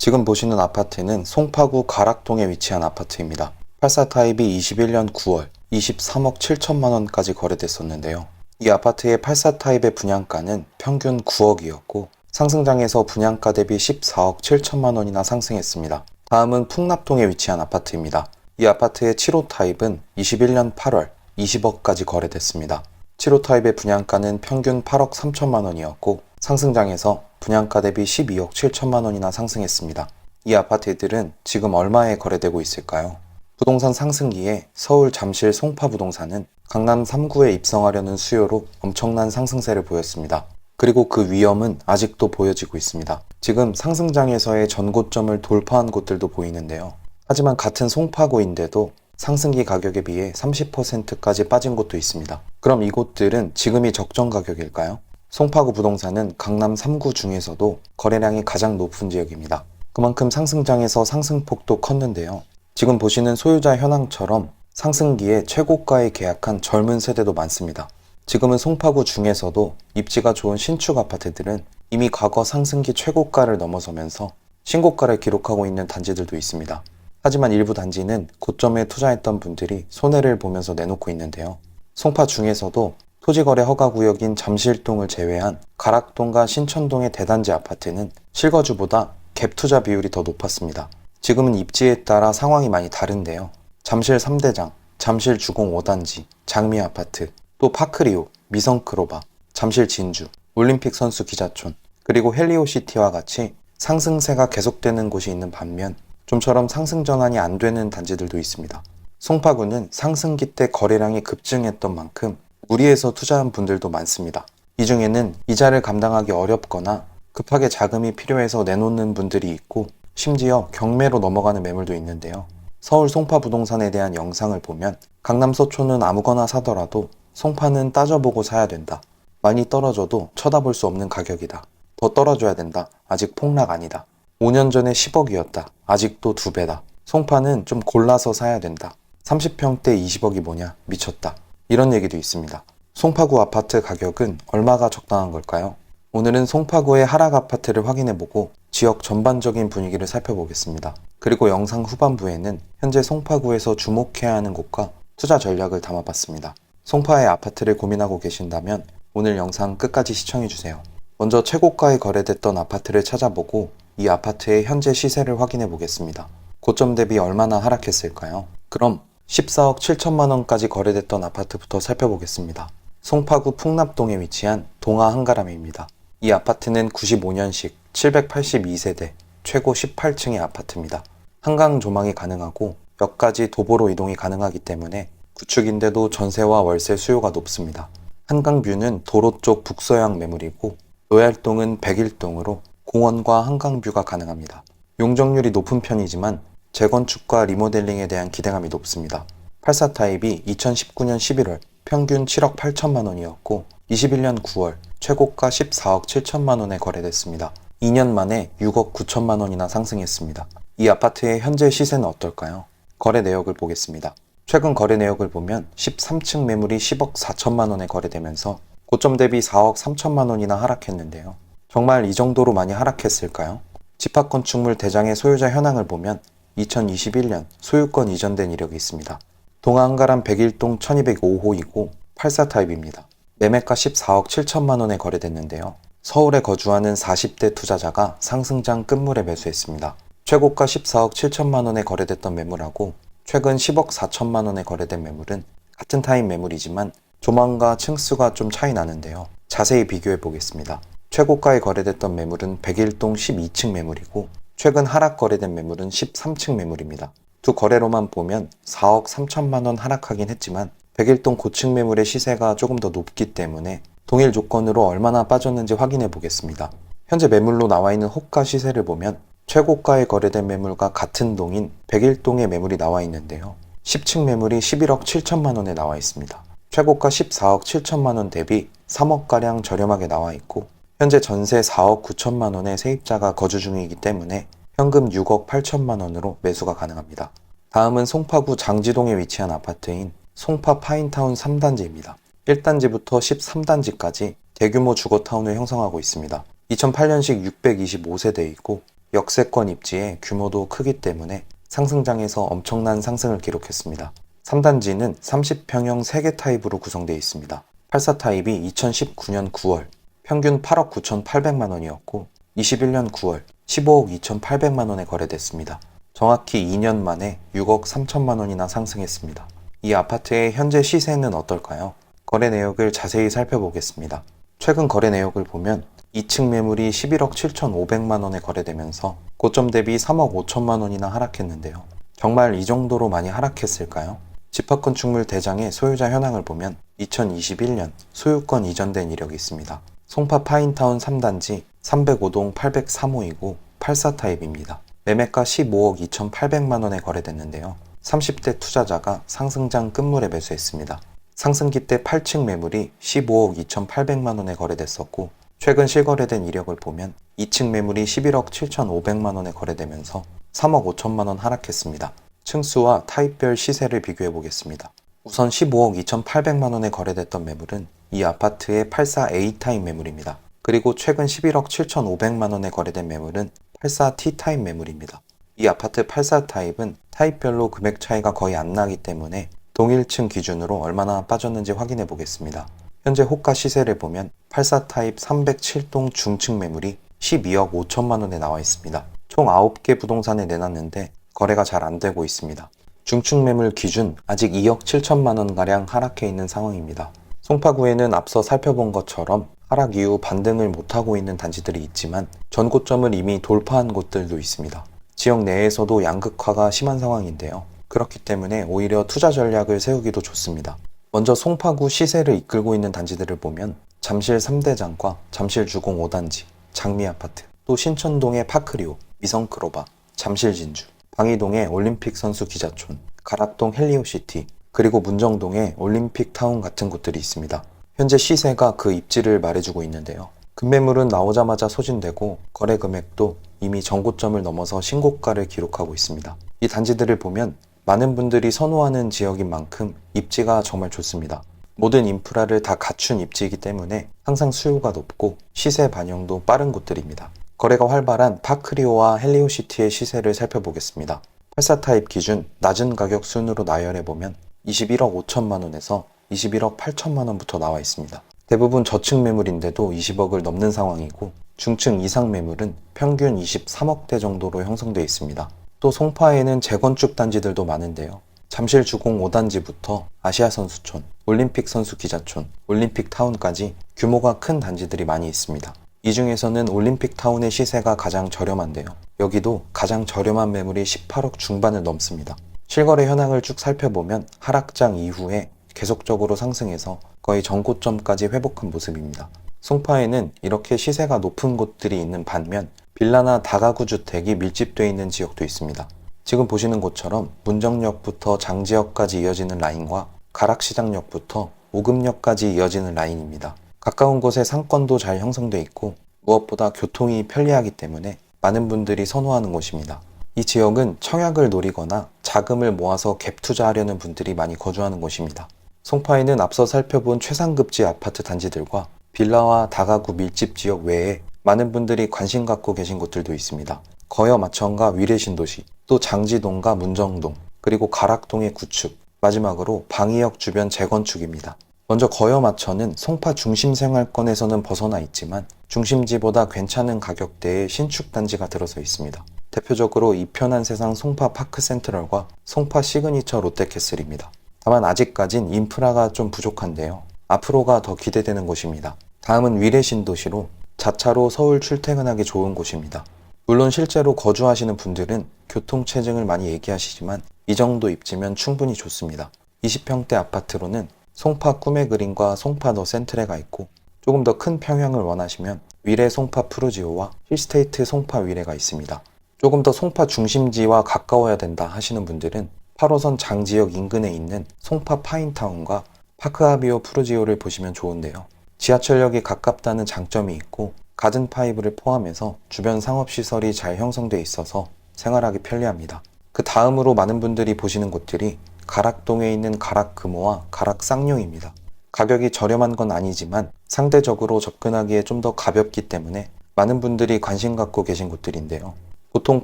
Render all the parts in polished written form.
지금 보시는 아파트는 송파구 가락동에 위치한 아파트입니다. 84 타입이 21년 9월 23억 7천만 원까지 거래됐었는데요. 이 아파트의 84 타입의 분양가는 평균 9억이었고 상승장에서 분양가 대비 14억 7천만 원이나 상승했습니다. 다음은 풍납동에 위치한 아파트입니다. 이 아파트의 7호 타입은 21년 8월 20억까지 거래됐습니다. 7호 타입의 분양가는 평균 8억 3천만 원이었고 상승장에서 분양가 대비 12억 7천만 원이나 상승했습니다. 이 아파트들은 지금 얼마에 거래되고 있을까요? 부동산 상승기에 서울 잠실 송파부동산은 강남 3구에 입성하려는 수요로 엄청난 상승세를 보였습니다. 그리고 그 위험은 아직도 보여지고 있습니다. 지금 상승장에서의 전고점을 돌파한 곳들도 보이는데요. 하지만 같은 송파구인데도 상승기 가격에 비해 30%까지 빠진 곳도 있습니다. 그럼 이곳들은 지금이 적정 가격일까요? 송파구 부동산은 강남 3구 중에서도 거래량이 가장 높은 지역입니다. 그만큼 상승장에서 상승폭도 컸는데요. 지금 보시는 소유자 현황처럼 상승기에 최고가에 계약한 젊은 세대도 많습니다. 지금은 송파구 중에서도 입지가 좋은 신축 아파트들은 이미 과거 상승기 최고가를 넘어서면서 신고가를 기록하고 있는 단지들도 있습니다. 하지만 일부 단지는 고점에 투자했던 분들이 손해를 보면서 내놓고 있는데요. 송파 중에서도 토지거래 허가구역인 잠실동을 제외한 가락동과 신천동의 대단지 아파트는 실거주보다 갭 투자 비율이 더 높았습니다. 지금은 입지에 따라 상황이 많이 다른데요. 잠실 3대장, 잠실 주공 5단지, 장미아파트, 또 파크리오, 미성크로바, 잠실 진주, 올림픽 선수 기자촌, 그리고 헬리오시티와 같이 상승세가 계속되는 곳이 있는 반면 좀처럼 상승 전환이 안 되는 단지들도 있습니다. 송파구는 상승기 때 거래량이 급증했던 만큼 무리해서 투자한 분들도 많습니다. 이 중에는 이자를 감당하기 어렵거나 급하게 자금이 필요해서 내놓는 분들이 있고 심지어 경매로 넘어가는 매물도 있는데요. 서울 송파부동산에 대한 영상을 보면 강남 서초는 아무거나 사더라도 송파는 따져보고 사야 된다. 많이 떨어져도 쳐다볼 수 없는 가격이다. 더 떨어져야 된다. 아직 폭락 아니다. 5년 전에 10억이었다. 아직도 2배다. 송파는 좀 골라서 사야 된다. 30평대 20억이 뭐냐? 미쳤다. 이런 얘기도 있습니다. 송파구 아파트 가격은 얼마가 적당한 걸까요? 오늘은 송파구의 하락 아파트를 확인해보고 지역 전반적인 분위기를 살펴보겠습니다. 그리고 영상 후반부에는 현재 송파구에서 주목해야 하는 곳과 투자 전략을 담아봤습니다. 송파의 아파트를 고민하고 계신다면 오늘 영상 끝까지 시청해주세요. 먼저 최고가에 거래됐던 아파트를 찾아보고 이 아파트의 현재 시세를 확인해 보겠습니다. 고점 대비 얼마나 하락했을까요? 그럼 14억 7천만 원까지 거래됐던 아파트부터 살펴보겠습니다. 송파구 풍납동에 위치한 동아 한가람입니다. 이 아파트는 95년식 782세대 최고 18층의 아파트입니다. 한강 조망이 가능하고 역까지 도보로 이동이 가능하기 때문에 구축인데도 전세와 월세 수요가 높습니다. 한강뷰는 도로 쪽 북서향 매물이고 로얄동은 101동으로 공원과 한강뷰가 가능합니다. 용적률이 높은 편이지만 재건축과 리모델링에 대한 기대감이 높습니다. 84 타입이 2019년 11월 평균 7억 8천만 원이었고 21년 9월 최고가 14억 7천만 원에 거래됐습니다. 2년 만에 6억 9천만 원이나 상승했습니다. 이 아파트의 현재 시세는 어떨까요? 거래 내역을 보겠습니다. 최근 거래 내역을 보면 13층 매물이 10억 4천만 원에 거래되면서 고점 대비 4억 3천만 원이나 하락했는데요. 정말 이 정도로 많이 하락했을까요? 집합건축물 대장의 소유자 현황을 보면 2021년 소유권 이전된 이력이 있습니다. 동아 한가람 101동 1205호이고 84 타입입니다. 매매가 14억 7천만 원에 거래됐는데요. 서울에 거주하는 40대 투자자가 상승장 끝물에 매수했습니다. 최고가 14억 7천만 원에 거래됐던 매물하고 최근 10억 4천만 원에 거래된 매물은 같은 타입 매물이지만 조망과 층수가 좀 차이 나는데요. 자세히 비교해 보겠습니다. 최고가에 거래됐던 매물은 101동 12층 매물이고 최근 하락 거래된 매물은 13층 매물입니다. 두 거래로만 보면 4억 3천만 원 하락하긴 했지만 101동 고층 매물의 시세가 조금 더 높기 때문에 동일 조건으로 얼마나 빠졌는지 확인해 보겠습니다. 현재 매물로 나와 있는 호가 시세를 보면 최고가에 거래된 매물과 같은 동인 101동의 매물이 나와 있는데요. 10층 매물이 11억 7천만 원에 나와 있습니다. 최고가 14억 7천만 원 대비 3억가량 저렴하게 나와 있고 현재 전세 4억 9천만 원의 세입자가 거주 중이기 때문에 현금 6억 8천만 원으로 매수가 가능합니다. 다음은 송파구 장지동에 위치한 아파트인 송파 파인타운 3단지입니다. 1단지부터 13단지까지 대규모 주거타운을 형성하고 있습니다. 2008년식 625세대이고 역세권 입지에 규모도 크기 때문에 상승장에서 엄청난 상승을 기록했습니다. 3단지는 30평형 3개 타입으로 구성되어 있습니다. 84 타입이 2019년 9월 평균 8억 9,800만 원이었고 21년 9월 15억 2,800만 원에 거래됐습니다. 정확히 2년 만에 6억 3천만 원이나 상승했습니다. 이 아파트의 현재 시세는 어떨까요? 거래 내역을 자세히 살펴보겠습니다. 최근 거래 내역을 보면 2층 매물이 11억 7,500만 원에 거래되면서 고점 대비 3억 5천만 원이나 하락했는데요. 정말 이 정도로 많이 하락했을까요? 집합건축물 대장의 소유자 현황을 보면 2021년 소유권 이전된 이력이 있습니다. 송파 파인타운 3단지 305동 803호이고 84 타입입니다. 매매가 15억 2,800만 원에 거래됐는데요. 30대 투자자가 상승장 끝물에 매수했습니다. 상승기 때 8층 매물이 15억 2,800만 원에 거래됐었고 최근 실거래된 이력을 보면 2층 매물이 11억 7,500만 원에 거래되면서 3억 5천만 원 하락했습니다. 층수와 타입별 시세를 비교해 보겠습니다. 우선 15억 2,800만 원에 거래됐던 매물은 이 아파트의 84A 타입 매물입니다. 그리고 최근 11억 7,500만 원에 거래된 매물은 84T 타입 매물입니다. 이 아파트 84 타입은 타입별로 금액 차이가 거의 안 나기 때문에 동일층 기준으로 얼마나 빠졌는지 확인해 보겠습니다. 현재 호가 시세를 보면 84 타입 307동 중층 매물이 12억 5천만 원에 나와 있습니다. 총 9개 부동산에 내놨는데 거래가 잘 안 되고 있습니다. 중층 매물 기준 아직 2억 7천만 원가량 하락해 있는 상황입니다. 송파구에는 앞서 살펴본 것처럼 하락 이후 반등을 못하고 있는 단지들이 있지만 전고점을 이미 돌파한 곳들도 있습니다. 지역 내에서도 양극화가 심한 상황인데요. 그렇기 때문에 오히려 투자 전략을 세우기도 좋습니다. 먼저 송파구 시세를 이끌고 있는 단지들을 보면 잠실 3대장과 잠실 주공 5단지, 장미아파트, 또 신천동의 파크리오, 미성크로바, 잠실 진주, 방이동의 올림픽 선수 기자촌, 가락동 헬리오시티, 그리고 문정동의 올림픽타운 같은 곳들이 있습니다. 현재 시세가 그 입지를 말해주고 있는데요. 급매물은 나오자마자 소진되고 거래 금액도 이미 전고점을 넘어서 신고가를 기록하고 있습니다. 이 단지들을 보면 많은 분들이 선호하는 지역인 만큼 입지가 정말 좋습니다. 모든 인프라를 다 갖춘 입지이기 때문에 항상 수요가 높고 시세 반영도 빠른 곳들입니다. 거래가 활발한 파크리오와 헬리오시티의 시세를 살펴보겠습니다. 84 타입 기준 낮은 가격 순으로 나열해보면 21억 5천만 원에서 21억 8천만 원부터 나와 있습니다. 대부분 저층 매물인데도 20억을 넘는 상황이고 중층 이상 매물은 평균 23억대 정도로 형성되어 있습니다. 또 송파에는 재건축 단지들도 많은데요. 잠실 주공 5단지부터 아시아선수촌, 올림픽 선수 기자촌, 올림픽타운까지 규모가 큰 단지들이 많이 있습니다. 이 중에서는 올림픽타운의 시세가 가장 저렴한데요. 여기도 가장 저렴한 매물이 18억 중반을 넘습니다. 실거래 현황을 쭉 살펴보면 하락장 이후에 계속적으로 상승해서 거의 전고점까지 회복한 모습입니다. 송파에는 이렇게 시세가 높은 곳들이 있는 반면 빌라나 다가구 주택이 밀집되어 있는 지역도 있습니다. 지금 보시는 곳처럼 문정역부터 장지역까지 이어지는 라인과 가락시장역부터 오금역까지 이어지는 라인입니다. 가까운 곳에 상권도 잘 형성되어 있고 무엇보다 교통이 편리하기 때문에 많은 분들이 선호하는 곳입니다. 이 지역은 청약을 노리거나 자금을 모아서 갭 투자하려는 분들이 많이 거주하는 곳입니다. 송파에는 앞서 살펴본 최상급지 아파트 단지들과 빌라와 다가구 밀집 지역 외에 많은 분들이 관심 갖고 계신 곳들도 있습니다. 거여마천과 위례신도시, 또 장지동과 문정동, 그리고 가락동의 구축, 마지막으로 방이역 주변 재건축입니다. 먼저 거여마천은 송파 중심 생활권에서는 벗어나 있지만 중심지보다 괜찮은 가격대의 신축 단지가 들어서 있습니다. 대표적으로 이편한 세상 송파 파크센트럴과 송파 시그니처 롯데캐슬입니다. 다만 아직까진 인프라가 좀 부족한데요. 앞으로가 더 기대되는 곳입니다. 다음은 위례신도시로 자차로 서울 출퇴근하기 좋은 곳입니다. 물론 실제로 거주하시는 분들은 교통체증을 많이 얘기하시지만 이 정도 입지면 충분히 좋습니다. 20평대 아파트로는 송파 꿈의 그린과 송파 더 센트레가 있고 조금 더 큰 평형을 원하시면 위례 송파 푸르지오와 힐스테이트 송파 위례가 있습니다. 조금 더 송파 중심지와 가까워야 된다 하시는 분들은 8호선 장지역 인근에 있는 송파 파인타운과 파크아비오 푸르지오를 보시면 좋은데요. 지하철역이 가깝다는 장점이 있고 가든파이브를 포함해서 주변 상업시설이 잘 형성되어 있어서 생활하기 편리합니다. 그 다음으로 많은 분들이 보시는 곳들이 가락동에 있는 가락금호와 가락쌍용입니다. 가격이 저렴한 건 아니지만 상대적으로 접근하기에 좀 더 가볍기 때문에 많은 분들이 관심 갖고 계신 곳들인데요. 보통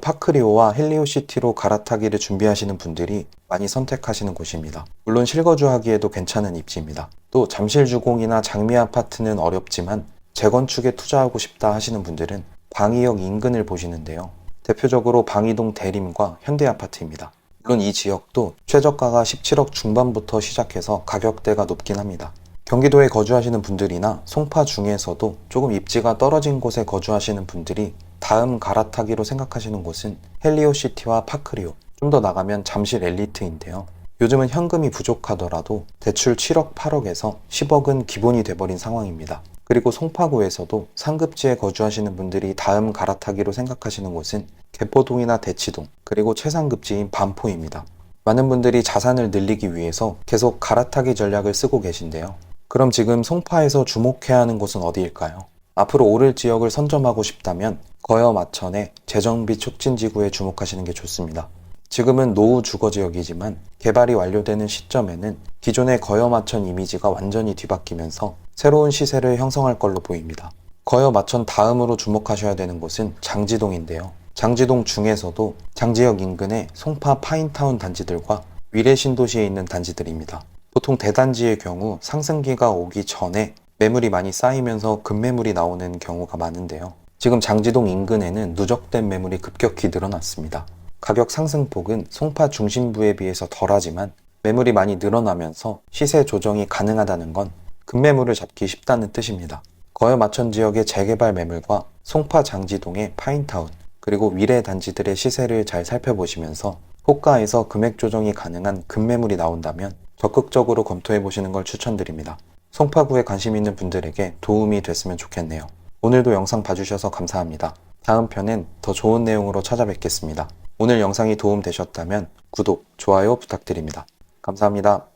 파크리오와 헬리오시티로 갈아타기를 준비하시는 분들이 많이 선택하시는 곳입니다. 물론 실거주하기에도 괜찮은 입지입니다. 또 잠실주공이나 장미 아파트는 어렵지만 재건축에 투자하고 싶다 하시는 분들은 방이역 인근을 보시는데요. 대표적으로 방이동 대림과 현대아파트입니다. 물론 이 지역도 최저가가 17억 중반부터 시작해서 가격대가 높긴 합니다. 경기도에 거주하시는 분들이나 송파 중에서도 조금 입지가 떨어진 곳에 거주하시는 분들이 다음 갈아타기로 생각하시는 곳은 헬리오시티와 파크리오, 좀 더 나가면 잠실 엘리트인데요. 요즘은 현금이 부족하더라도 대출 7억, 8억에서 10억은 기본이 돼버린 상황입니다. 그리고 송파구에서도 상급지에 거주하시는 분들이 다음 갈아타기로 생각하시는 곳은 개포동이나 대치동, 그리고 최상급지인 반포입니다. 많은 분들이 자산을 늘리기 위해서 계속 갈아타기 전략을 쓰고 계신데요. 그럼 지금 송파에서 주목해야 하는 곳은 어디일까요? 앞으로 오를 지역을 선점하고 싶다면 거여 마천의 재정비 촉진지구에 주목하시는 게 좋습니다. 지금은 노후 주거지역이지만 개발이 완료되는 시점에는 기존의 거여 마천 이미지가 완전히 뒤바뀌면서 새로운 시세를 형성할 걸로 보입니다. 거여 마천 다음으로 주목하셔야 되는 곳은 장지동인데요. 장지동 중에서도 장지역 인근의 송파 파인타운 단지들과 위례 신도시에 있는 단지들입니다. 보통 대단지의 경우 상승기가 오기 전에 매물이 많이 쌓이면서 급매물이 나오는 경우가 많은데요. 지금 장지동 인근에는 누적된 매물이 급격히 늘어났습니다. 가격 상승폭은 송파 중심부에 비해서 덜하지만 매물이 많이 늘어나면서 시세 조정이 가능하다는 건 급매물을 잡기 쉽다는 뜻입니다. 거여 마천 지역의 재개발 매물과 송파 장지동의 파인타운, 그리고 위례 단지들의 시세를 잘 살펴보시면서 호가에서 금액 조정이 가능한 급매물이 나온다면 적극적으로 검토해 보시는 걸 추천드립니다. 송파구에 관심 있는 분들에게 도움이 됐으면 좋겠네요. 오늘도 영상 봐주셔서 감사합니다. 다음 편엔 더 좋은 내용으로 찾아뵙겠습니다. 오늘 영상이 도움되셨다면 구독, 좋아요 부탁드립니다. 감사합니다.